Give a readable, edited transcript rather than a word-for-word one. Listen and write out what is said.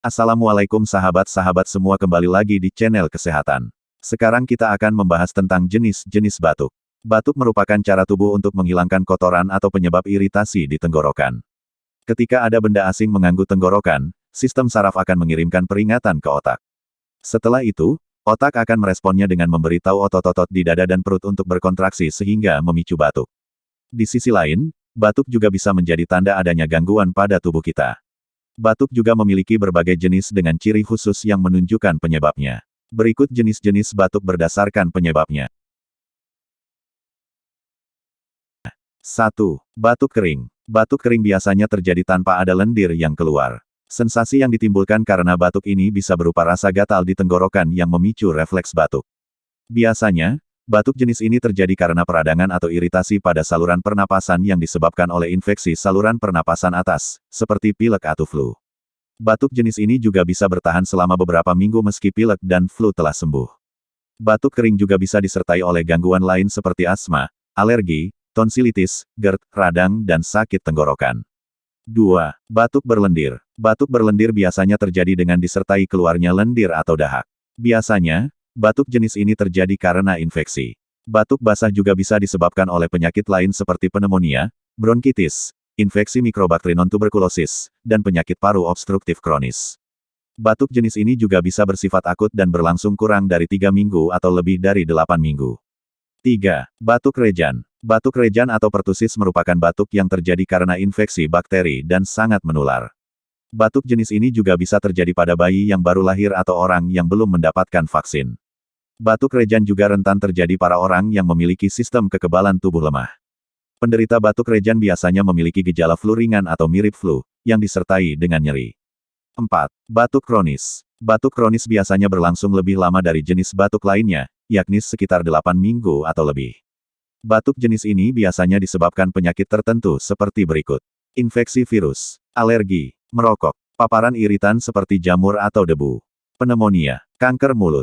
Assalamualaikum sahabat-sahabat semua, kembali lagi di channel kesehatan. Sekarang kita akan membahas tentang jenis-jenis batuk. Batuk merupakan cara tubuh untuk menghilangkan kotoran atau penyebab iritasi di tenggorokan. Ketika ada benda asing mengganggu tenggorokan, sistem saraf akan mengirimkan peringatan ke otak. Setelah itu, otak akan meresponnya dengan memberitahu otot-otot di dada dan perut untuk berkontraksi sehingga memicu batuk. Di sisi lain, batuk juga bisa menjadi tanda adanya gangguan pada tubuh kita. Batuk juga memiliki berbagai jenis dengan ciri khusus yang menunjukkan penyebabnya. Berikut jenis-jenis batuk berdasarkan penyebabnya. 1. Batuk kering. Batuk kering biasanya terjadi tanpa ada lendir yang keluar. Sensasi yang ditimbulkan karena batuk ini bisa berupa rasa gatal di tenggorokan yang memicu refleks batuk. Biasanya, batuk jenis ini terjadi karena peradangan atau iritasi pada saluran pernapasan yang disebabkan oleh infeksi saluran pernapasan atas, seperti pilek atau flu. Batuk jenis ini juga bisa bertahan selama beberapa minggu meski pilek dan flu telah sembuh. Batuk kering juga bisa disertai oleh gangguan lain seperti asma, alergi, tonsilitis, GERD, radang, dan sakit tenggorokan. 2. Batuk berlendir. Batuk berlendir biasanya terjadi dengan disertai keluarnya lendir atau dahak. Biasanya, batuk jenis ini terjadi karena infeksi. Batuk basah juga bisa disebabkan oleh penyakit lain seperti pneumonia, bronkitis, infeksi mikrobakteri non-tuberkulosis, dan penyakit paru obstruktif kronis. Batuk jenis ini juga bisa bersifat akut dan berlangsung kurang dari 3 minggu atau lebih dari 8 minggu. 3. Batuk rejan. Batuk rejan atau pertusis merupakan batuk yang terjadi karena infeksi bakteri dan sangat menular. Batuk jenis ini juga bisa terjadi pada bayi yang baru lahir atau orang yang belum mendapatkan vaksin. Batuk rejan juga rentan terjadi pada orang yang memiliki sistem kekebalan tubuh lemah. Penderita batuk rejan biasanya memiliki gejala flu ringan atau mirip flu, yang disertai dengan nyeri. 4. Batuk kronis. Batuk kronis biasanya berlangsung lebih lama dari jenis batuk lainnya, yakni sekitar 8 minggu atau lebih. Batuk jenis ini biasanya disebabkan penyakit tertentu seperti berikut. Infeksi virus, alergi, merokok, paparan iritan seperti jamur atau debu, pneumonia, kanker mulut.